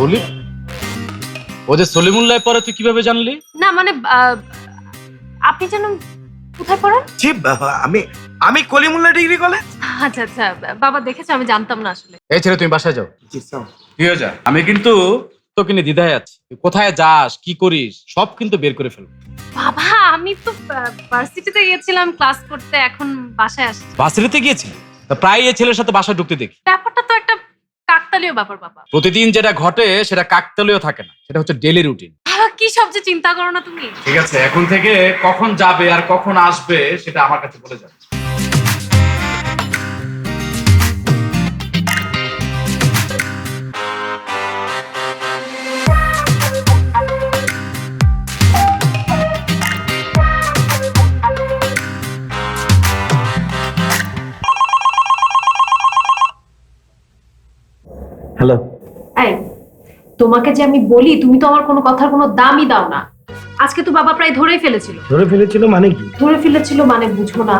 সলিম? ও যে সলিমুল্লাহ পরে তুই কিভাবে জানলি? না মানে আপনি যেন কোথায় পড়েন? জি আমি কলিমুল্লাহ ডিগ্রি কলেজ। আচ্ছা আচ্ছা, বাবা দেখেছো, আমি জানতাম না আসলে। এই ছেলে তুমি বাসায় যাও। জি স্যার। তুইও যা, আমি কিন্তু তোকে নিয়ে দ্বিধায় আছি। তুই কোথায় যাস, কি করিস, সব কিন্তু বের করে ফেলবো। বাবা আমি তো ভার্সিটিতে গিয়েছিলাম ক্লাস করতে, এখন বাসায় আসছি। ভার্সিটিতে গিয়েছিলি? তা প্রায় এই ছেলের সাথে বাসায় ঢুকতে দেখি। ব্যাপারটা তো একটা কাকতালীয় ব্যাপার বাবা। প্রতিদিন যেটা ঘটে সেটা কাকতালীয় থাকে না, সেটা হচ্ছে ডেইলি রুটিন। বাবা কি সব যে চিন্তা করো না তুমি। ঠিক আছে, এখন থেকে কখন যাবে আর কখন আসবে সেটা আমার কাছে বলে যাবে। হ্যালো। এই তোমাকে যে আমি বলি, তুমি তো আমার কোনো কথার কোনো দামই দাও না। আজকে তো বাবা প্রায় ধরেই ফেলেছিল। ধরে ফেলেছিল মানে কি? ধরে ফেলেছিল মানে বুঝো না?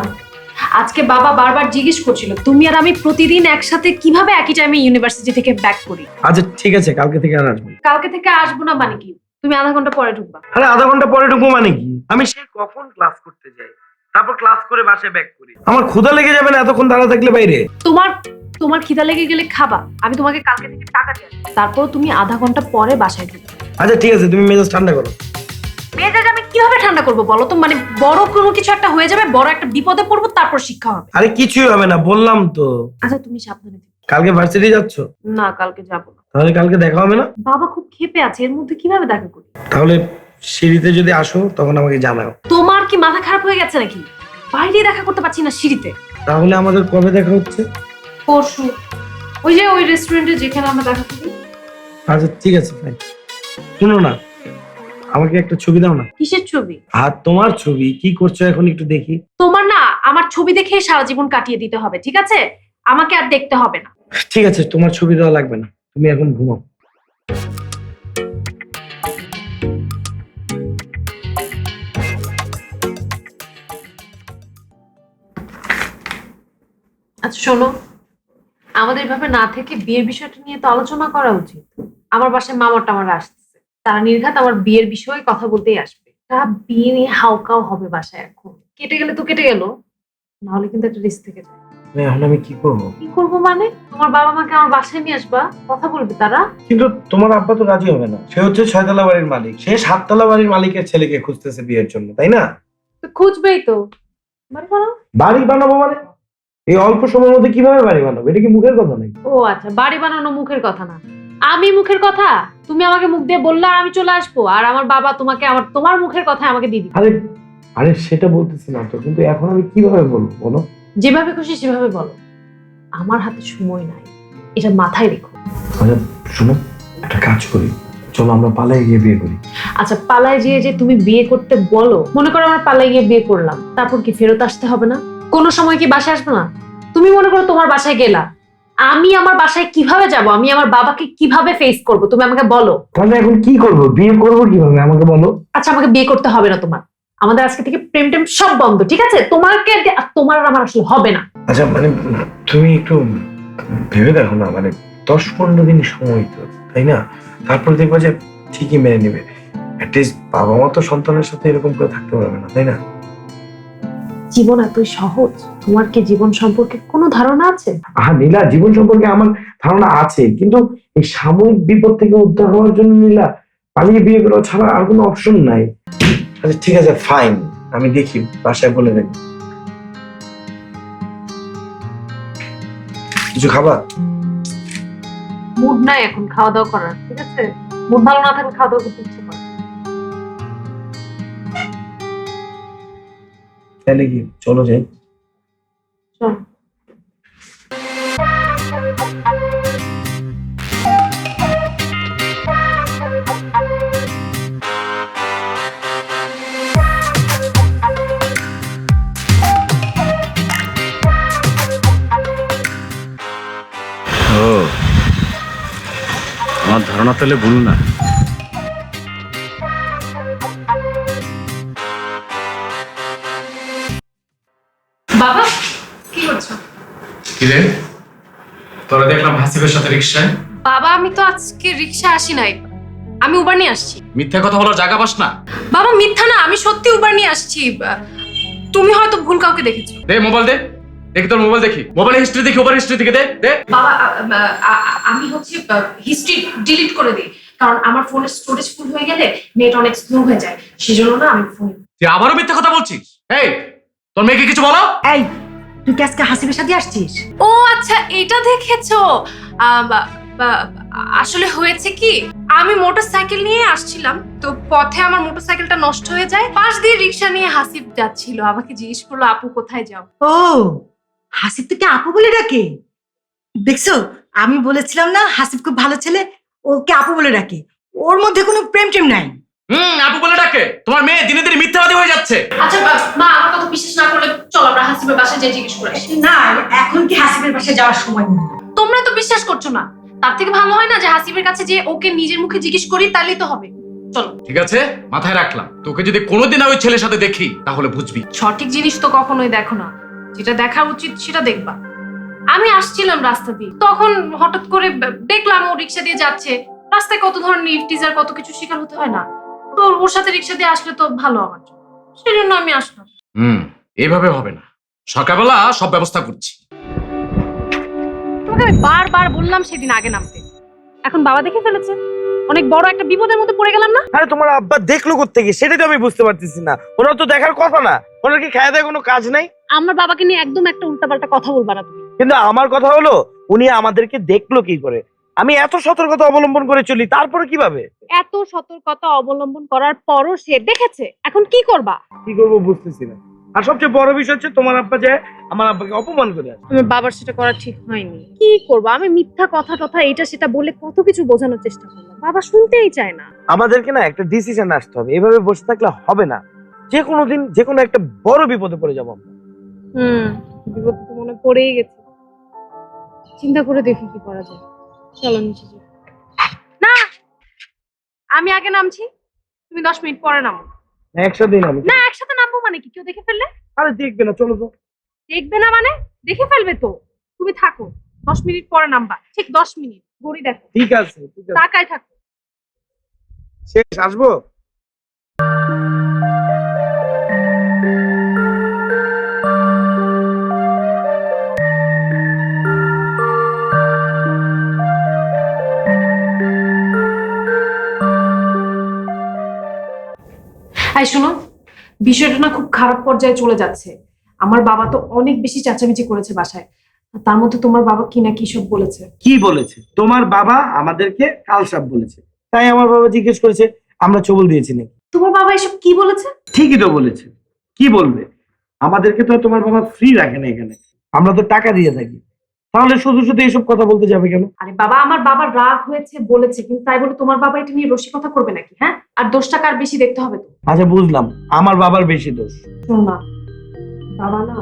আজকে বাবা বারবার জিজ্ঞেস করছিল তুমি আর আমি প্রতিদিন একসাথে কিভাবে একই টাইমে ইউনিভার্সিটি থেকে ব্যাক করি। আচ্ছা ঠিক আছে, কালকে থেকে আর আসবো না। কালকে থেকে আসবো না মানে কি? তুমি আধা ঘন্টা পরে ঢুকবা। আরে আধা ঘন্টা পরে ঢুকবো মানে কি? আমি সে কখন ক্লাস করতে যাই, তারপর ক্লাস করে বাসায় ব্যাক করি। আমার ক্ষুধা লেগে যাবে না এতক্ষণ দাঁড়া থাকলে বাইরে? তোমার খিদা লেগে গেলে খাবা, আমি তোমাকে কালকে থেকে টাকা দিয়ে আসবো। তারপর তুমি আধা ঘন্টা পরে বাসায় ঢুকবে। আচ্ছা ঠিক আছে, তুমি মেজাজ ঠান্ডা করো। মেজাজ আমি কিভাবে ঠান্ডা করবো বলো তো? মানে বড় কোনো কিছু একটা হয়ে যাবে, বড় একটা বিপদে পড়বো, তারপর শিক্ষা হবে। আরে কিছুই হবে না, বললাম তো। আচ্ছা তুমি সাবধানে থেকো। কালকে ভার্সিটি যাচ্ছ? না কালকে যাবো না। তাহলে কালকে দেখা হবে না? বাবা খুব ক্ষেপে আছে, এর মধ্যে কিভাবে দেখা করি? তাহলে সিঁড়িতে যদি আসো তখন আমাকে জানাও। তোমার কি মাথা খারাপ হয়ে গেছে নাকি? বাইরে দেখা করতে পারছি না, সিঁড়িতে। তাহলে আমাদের কবে দেখা হচ্ছে? পরশু ওই যে ওই রেস্টুরেন্টে যেখানে আমরা দেখা করি। আচ্ছা ঠিক আছে ফাইন। শোনো না, আমাকে একটা ছবি দাও না। কিসের ছবি? আর তোমার ছবি, কি করছো এখন একটু দেখি। তোমার না আমার ছবি দেখে সারা জীবন কাটিয়ে দিতে হবে, ঠিক আছে? আমাকে আর দেখতে হবে না। ঠিক আছে, তোমার ছবি দেওয়া লাগবে না, তুমি এখন ঘুমাও। আচ্ছা শোনো, আমাদের এভাবে না থেকে বিয়ের বিষয়টা নিয়ে তো আলোচনা করা উচিত। আমার বাসায় মামার টামারা আসতেছে, তারা নির্ঘাত আমার বিয়ের বিষয়ে কথা বলতেই আসবে। তা বিয়ে নিয়ে হাউকাও হবে বাসায়। এখন কেটে গেলে তো কেটে গেল, নাহলে কিন্তু একটা রিস্ক থেকে যায়। এখন আমি কি করবো? কি করবো মানে? তোমার বাবা মাকে আমার বাসায় নিয়ে আসবা, কথা বলবে তারা। কিন্তু তোমার আব্বা তো রাজি হবে না। সে হচ্ছে 6 তলা বাড়ির মালিক, সে 7 তলা বাড়ির মালিকের ছেলেকে খুঁজতেছে বিয়ের জন্য, তাই না? তো খুঁজবেই তো। বাড়ি বানাও। বাড়ি বানাবো মানে? এই অল্প সময়ের মধ্যে কিভাবে বাড়ি বানাবো? এটা কি মুখের কথা নাকি? ও আচ্ছা, বাড়ি বানানো মুখের কথা না। আমি মুখের কথা? তুমি আমাকে মুখ দিয়ে বললে আর আমি চলে আসবো, আর আমার বাবা তোমাকে তোমার মুখের কথা আমাকে দিয়ে দিবে। আরে আরে সেটা বলতেছি না তো, কিন্তু এখন আমি কিভাবে বলবো বলো? যেভাবে খুশি সেভাবে বলো, আমার হাতে সময় নাই, এটা মাথায় রেখো। আচ্ছা শোনো, একটা কাজ করি, চলো আমরা পালাই গিয়ে বিয়ে করি। আচ্ছা পালায় গিয়ে যে তুমি বিয়ে করতে বলো, মনে করো আমরা পালায় গিয়ে বিয়ে করলাম, তারপর কি ফেরত আসতে হবে না? কোনো সময় কি বাসায় আসবে না? তুমি মনে করো তোমার বাসায় গেলা, আমি আমার বাসায় কিভাবে যাব? আমি আমার বাবাকে কিভাবে ফেস করব? তুমি আমাকে বলো। তাহলে এখন কি করবো? বিয়ে করবো কিভাবে আমাকে বলো? আচ্ছা আমাকে বিয়ে করতে হবে না তোমার, আমাদের আজকে থেকে প্রেম টেম সব বন্ধ, ঠিক আছে? তোমাকে তোমার আর আমার আসলে হবে না। আচ্ছা মানে তুমি একটু ভেবে দেখো না, মানে 10-15 দিন সময় তো, তাই না? তারপর দেখবো যে ঠিকই মেনে নেবে। অ্যাটলিস্ট বাবা মা তো সন্তানের সাথে এরকম করে থাকতে পারবে না, তাই না? জীবন এতই সহজ? তোমার কি জীবন সম্পর্কে কোনো ধারণা আছে? নীলা, জীবন সম্পর্কে আমার ধারণা আছে, কিন্তু এই সাময়িক বিপদ থেকে উদ্ধার হওয়ার জন্য নীলা পালিয়ে বিয়ে করা ছাড়া আর কোনো অপশন নাই। আচ্ছা ঠিক আছে ফাইন, আমি দেখি বাসায় বলে দেখি। কিছু খাবার? মুড নাই এখন খাওয়া দাওয়া করার, ঠিক আছে? মুড ভালো না থাকলে খাওয়া দাওয়া করতে ইচ্ছে করে। তাহলে কি চলো যাই? চল। ও, আমার ধারণা তাহলে ভুল না। বাবা কি করছো? কি রে, তোরা দেখলাম হাসিবের সাথে রিক্সায়। বাবা আমি তো আজকে রিক্সা আসি নাই, আমি উবার নিয়ে আসছি। মিথ্যা কথা বলার জায়গা পাস না। বাবা মিথ্যা না, আমি সত্যি উবার নিয়ে আসছি। তুমি হয়তো ভুল কাউকে দেখেছো। দে মোবাইল দে, দেখি তোর মোবাইল দেখি, মোবাইল হিস্ট্রি দেখি, ওভার হিস্ট্রি থেকে দে দে। বাবা আমি হচ্ছে হিস্ট্রি ডিলিট করে দিই, কারণ আমার ফোনের স্টোরেজ ফুল হয়ে গেলে নেট অনেক স্লো হয়ে যায়, সেজন্য না আমি ফোন। তুই আবারও মিথ্যা কথা বলছিস। এই তোর মেয়েকে কিছু বলো। এই তুই কি আজকে হাসিবের সাথে আসছিস? ও আচ্ছা, এটা দেখেছো। আসলে হয়েছে কি, আমি মোটরসাইকেল নিয়ে আসছিলাম, তো পথে আমার মোটরসাইকেলটা নষ্ট হয়ে যায়, পাশ দিয়ে রিক্সা নিয়ে হাসিব যাচ্ছিল, আমাকে জিজ্ঞেস করলো আপু কোথায় যাও। ও হাসিব তোকে আপু বলে ডাকে? দেখছো, আমি বলেছিলাম না হাসিব খুব ভালো ছেলে, ওকে আপু বলে ডাকে। ওর মধ্যে কোনো প্রেম টেম নাই। আপু বলে ডাকে? তোমার মেয়ে দিনে দিনে মিথ্যাবাদী হয়ে যাচ্ছে। আচ্ছা মা, আমার কথা বিশ্বাস না করলে চল আমরা হাসিবের বাসায় যাই জিজ্ঞেস করে আসি। না, এখন কি হাসিবের বাসায় যাওয়ার সময় নেই। তোমরা তো বিশ্বাস করছো না, তার থেকে ভালো হয় না যে হাসিবের কাছে যে ওকে নিজের মুখে জিজ্ঞেস করি, তাহলেই তো হবে। চলো। ঠিক আছে, মাথায় রাখলাম। তোকে যদি কোনোদিন ওই ছেলের সাথে দেখি তাহলে বুঝবি। সঠিক জিনিস তো কখনোই দেখো না, যেটা দেখা উচিত সেটা দেখবা। আমি আসছিলাম রাস্তা দিয়ে, তখন হঠাৎ করে দেখলাম ও রিক্সা দিয়ে যাচ্ছে। রাস্তায় কত ধরনের ইফটিজার, কত কিছু শিকার হতে হয় না, তো ওর সাথে রিক্সা দিয়ে আসলে তো ভালো আমার জন্য, সেই জন্য আমি আসলাম। এভাবে হবে না, সকালবেলা সব ব্যবস্থা করছি। তোমাকে আমি বারবার বললাম সেদিন আগে নামতে, এখন বাবা দেখে ফেলেছে, অনেক বড় একটা বিপদের মধ্যে পড়ে গেলাম না। আরে তোমার আব্বা দেখলো কোত্থেকে, সেটাই তো আমি বুঝতে পারতেছি না। ওরা তো দেখার কথা না, ওনার কি খাওয়া দাওয়া কোনো কাজ নাই? আমার বাবাকে নিয়ে একদম একটা উল্টাপাল্টা কথা বলবা না তুমি। কিন্তু আমার কথা হলো, উনি আমাদেরকে দেখলো কি করে? আমি এত সতর্কতা অবলম্বন করে চলি, তারপরে কিভাবে? এত সতর্কতা অবলম্বন করার পরও সে দেখেছে, এখন কি করবা? কি করবো বুঝতেছি না। আর সবচেয়ে বড় বিষয় হচ্ছে তোমার আব্বা যে আমার আব্বাকে অপমান করে আসে। আমার বাবার সেটা করা ঠিক হয়নি, কি করবো? আমি মিথ্যা কথা এটা সেটা বলে কত কিছু বোঝানোর চেষ্টা করলাম, বাবা শুনতেই চায় না। আমাদেরকে না একটা ডিসিশন আসতে হবে, এভাবে বসে থাকলে হবে না। যে কোনো দিন যে কোনো একটা বড় বিপদে পড়ে যাবো আমরা। বিপদ তো মনে পড়েই গেছে, চিন্তা করে দেখি কি করা যায়। চলো নিচে যাই। না, আমি আগে নামছি, তুমি 10 মিনিট পরে নামো। একসাথে নামি। না, একসাথে নামবো মানে কি, কেউ দেখে ফেললে? আরে দেখবে না, চলো তো। দেখবে না মানে? দেখে ফেলবে তো। তুমি থাকো, 10 মিনিট পরে নামবা, ঠিক 10 মিনিট, ঘড়ি দেখো। ঠিক আছে ঠিক আছে, তাকায় থাকো। শেষ আসবো। এই শোনো, বিষয়টা না খুব খারাপ পর্যায়ে চলে যাচ্ছে। আমার বাবা তো অনেক বেশি চেঁচামেচি করেছে বাসায়, তার মধ্যে তোমার বাবা কি না কি সব বলেছে। কি বলেছে? তোমার বাবা আমাদেরকে কালসাপ বলেছে, তাই আমার বাবা জিজ্ঞেস করেছে আমরা ছবল দিয়েছি নাকি। তোমার বাবা এসব কি বলেছে? ঠিকই তো বলেছে, কি বলবে? আমাদেরকে তো তোমার বাবা ফ্রি রাখে না এখানে, আমরা তো টাকা দিয়ে থাকি, তাহলে শুধু শুধু এইসব কথা বলতে যাবে কেন? আরে বাবা, আমার বাবার রাগ হয়েছে বলেছে, কিন্তু তাই বলে তোমার বাবা এটা নিয়ে রসিকতা করবে নাকি? হ্যাঁ, আর দোষটা কার বেশি দেখতে হবে তো। আচ্ছা বুঝলাম, আমার বাবার বেশি দোষ। শোনো না, বাবা না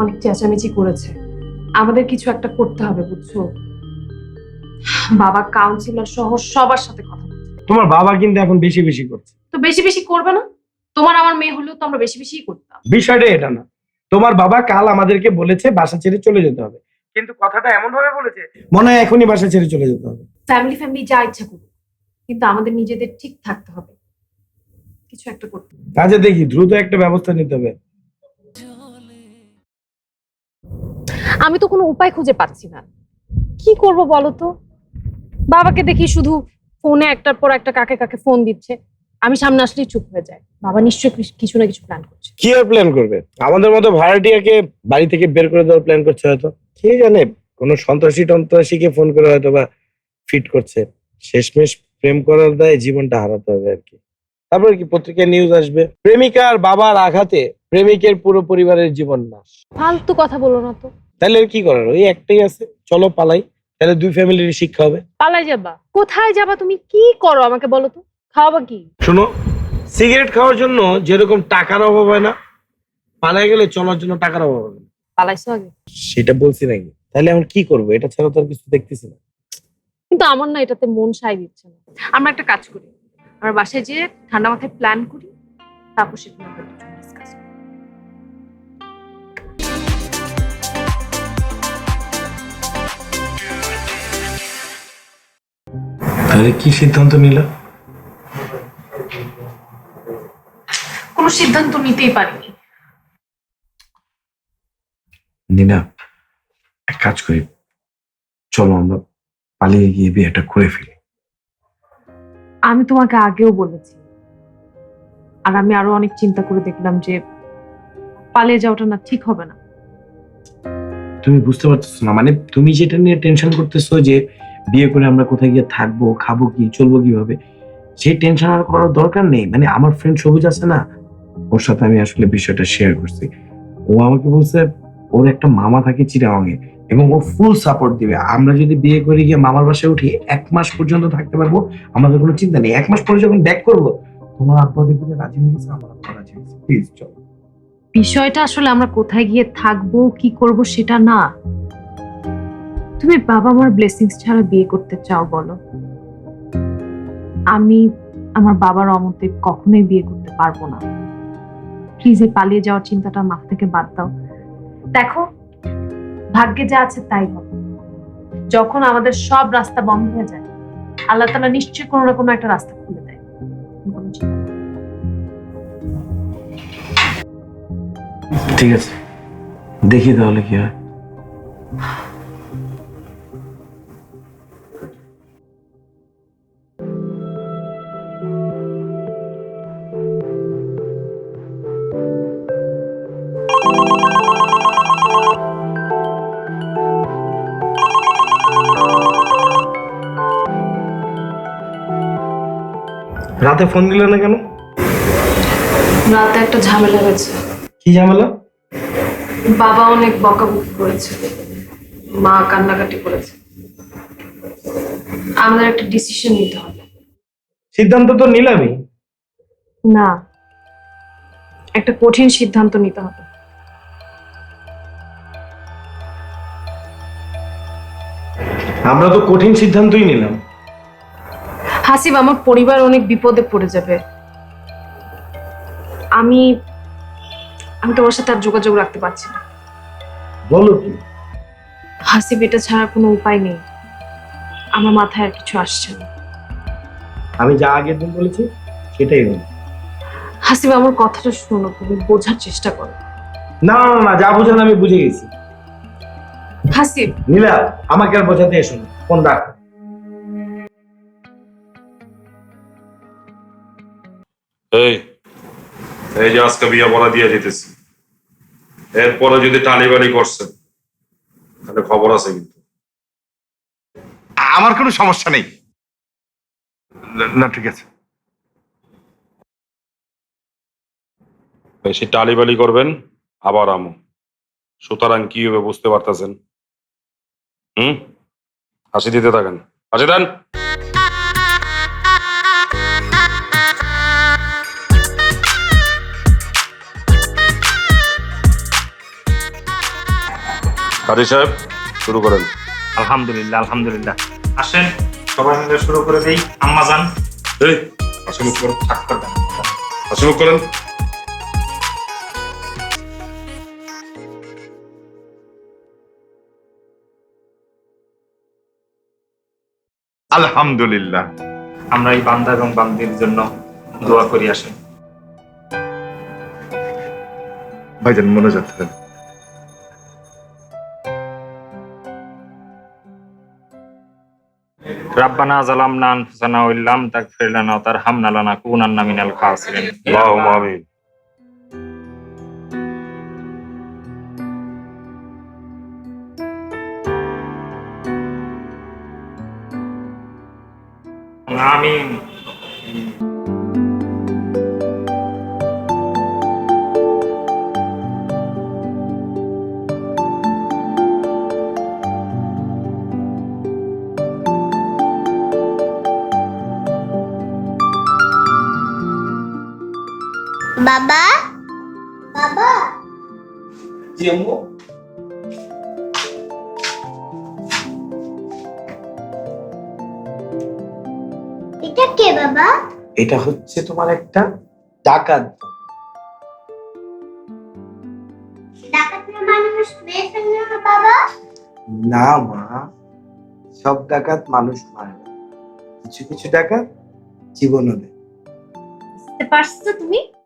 অনেক চেঁচামেচি করেছে, আমাদের কিছু একটা করতে হবে, বুঝছো? বাবা কাউন্সিলর সহ সবার সাথে কথা বলছে। তোমার বাবা কিন্তু এখন বেশি বেশি করছে। তো বেশি বেশি করবে না? তোমার আমার মেয়ে হলেও তো আমরা বেশি বেশিই করতাম। বিষয়টা এটা না, তোমার বাবা কাল আমাদেরকে বলেছে বাসা ছেড়ে চলে যেতে হবে, কিন্তু কথাটা এমন ভাবে বলেছে মনে হয় এখনই বাসা ছেড়ে চলে যেতে হবে। ফ্যামিলি যা ইচ্ছা করুক, কিন্তু আমাদের নিজেদের ঠিক থাকতে হবে, কিছু একটা করতে হবে। কাজে দেখি দ্রুত একটা ব্যবস্থা নিতে হবে। আমি তো কোনো উপায় খুঁজে পাচ্ছি না, কি করব বলো তো? বাবাকে দেখি শুধু ফোনে একটার পর একটা কাকে কাকে ফোন দিচ্ছে, আমি সামনে আসলেই চুপ হয়ে যায়। বাবা নিশ্চয়ই কিছু না কিছু প্ল্যান করছে। কি আর প্ল্যান করবে? আমাদের মতো ভাড়াটিয়াকে বাড়ি থেকে বের করে দেওয়ার প্ল্যান করছে হয়তো, কে জানে, কোনো সন্ত্রাসীকে ফোন করে হয়তো বা ফিট করছে। শেষমেশ প্রেম করার দায়ে জীবনটা হারাতে হবে আর কি। তারপর কি পত্রিকায় নিউজ আসবে, প্রেমিকার বাবার আঘাতে প্রেমিকের পুরো পরিবারের জীবন নাশ। ফালতু কথা বলো না তো। তাহলে আর কি করার, ওই একটাই আছে, চলো পালাই, তাহলে দুই ফ্যামিলির শিক্ষা হবে। পালাই যাবা? কোথায় যাবা? তুমি কি করো আমাকে বলো তো, খাওয়াবা কি? শোনো, সিগারেট খাওয়ার জন্য যেরকম টাকার অভাব হয় না, পালাই গেলে চলার জন্য টাকার অভাব হবে না। পালাইছো আগে? সেটা বলছি নাকি? তাহলে এখন কি করবো, এটা ছাড়া তো আর কিছু দেখতেছি না। কিন্তু আমার না এটাতে মন সায় দিচ্ছে না। আমরা একটা কাজ করি, আমরা বাসায় যেয়ে ঠান্ডা মাথায় প্ল্যান করি, তারপর সেটা আমরা ডিসকাস করি। তাহলে কি সিদ্ধান্ত নিলা? কোনো সিদ্ধান্ত নিতেই পারিনি। নিনা, এক কাজ করি, চলো আমরা পালিয়ে গিয়ে বিয়েটা করে ফেলি। আমি তোমাকে আগেও বলেছি, আর আমি আরো অনেক চিন্তা করে দেখলাম যে পালিয়ে যাওয়াটা না ঠিক হবে না। তুমি বুঝতে পারতেছো না, মানে তুমি যেটা নিয়ে টেনশন করতেছো যে বিয়ে করে আমরা কোথায় গিয়ে থাকবো, খাবো কি, চলবো কিভাবে, সেই টেনশন আর করার দরকার নেই। মানে আমার ফ্রেন্ড সবুজ আছে না, ওর সাথে আমি আসলে বিষয়টা শেয়ার করছি। ও আমাকে বলছে ওর একটা মামা থাকে চিটাগাঙে এবং ও ফুল সাপোর্ট দিবে। আমরা যদি বিয়ে করে গিয়ে মামার বাসায় উঠি 1 মাস পর্যন্ত থাকতে পারবো, আমাদের কোনো চিন্তা নেই। 1 মাস পরে যখন ব্যাক করবো, তোমার আব্বা দেখবে রাজি হয়েছে, আমার আব্বা রাজি হয়েছে। প্লিজ চলো। বিষয়টা আসলে আমরা কোথায় গিয়ে থাকবো, কি করব সেটা না। তুমি বাবা মার ব্লেসিংস ছাড়া বিয়ে করতে চাও বলো? আমি আমার বাবার অমতে কখনোই বিয়ে করতে পারবো না। প্লিজ এই পালিয়ে যাওয়ার চিন্তাটা মাথা থেকে বাদ দাও। দেখো, ভাগ্যে যা আছে তাই হবে। যখন আমাদের সব রাস্তা বন্ধ হয়ে যায়, আল্লাহ তাআলা নিশ্চয়ই কোনো না কোনো একটা রাস্তা খুলে দেয়। কোনো চিন্তা নেই। ঠিক আছে, দেখি তাহলে কি হয়। রাতে ফোন দিলে না কেন? রাতে একটা ঝামেলা হয়েছে। কি ঝামেলা? বাবা অনেক বকাবকি করেছে, মা কান্নাকাটি করেছে। আমাদের একটা ডিসিশন নিতে হবে। সিদ্ধান্ত তো নিলামই। না, একটা কঠিন সিদ্ধান্ত নিতে হবে। আমরা তো কঠিন সিদ্ধান্তই নিলাম। হাসিব, আমার পরিবার অনেক বিপদে পড়ে যাবে। আমি আমি তোমার সাথে আর যোগাযোগ রাখতে পারছি না। বলো কি? হাসিব, এটা ছাড়া কোনো উপায় নেই। আমার মাথায় আর কিছু আসছে না। আমি যা আগের দিন বলেছি সেটাই হলো। হাসিব, আমার কথাটা শোনো, তুমি বোঝার চেষ্টা করো। না না না, যা বোঝানো আমি বুঝে গেছি। হাসিব, নীলা, আমাকে আর বোঝাতে এসো না, ফোন রাখ। এই এই যে আজকে বিয়ে বলা দিয়ে যেতেছি, এরপরে যদি টানিবানি করছেন তাহলে খবর আছে কিন্তু। আমার কোনো সমস্যা নেই। না ঠিক আছে। বেশি টালিবালি করবেন আবার আমু, সুতরাং কি হবে বুঝতে পারতেছেন? হাসি দিতে থাকেন, হাসি দেন। কারি সাহেব, শুরু করেন। আলহামদুলিল্লাহ আলহামদুলিল্লাহ। আসেন সবাই মিলে শুরু করে দেই। আম্মা যান, এই হাসি মুখ করেন, স্বাক্ষর দেন। হাসি মুখ করেন। আলহামদুলিল্লাহ। আমরা এই বান্দা এবং বান্দির জন্য দোয়া করি। আসেন। ভাইজান মনোযোগ দেন। রাব্বানা যালামনা আনফুসানা ওয়া ইল্লাম তাগফির লানা ওয়া তারহামনা লানাকুনান্না মিনাল খাসিরিন। আল্লাহুম্মা আমিন। আমিন। বাবা, বাবা, জি আম্মু। এটা কে বাবা? এটা হচ্ছে তোমার একটা ডাকাত। ডাকাতের মানুষ মেয়ে ফেলে না বাবা? না মা, সব ডাকাত মানুষ মারে না। কিছু কিছু টাকা জীবনও দেয়। বুঝতে পারছো তুমি?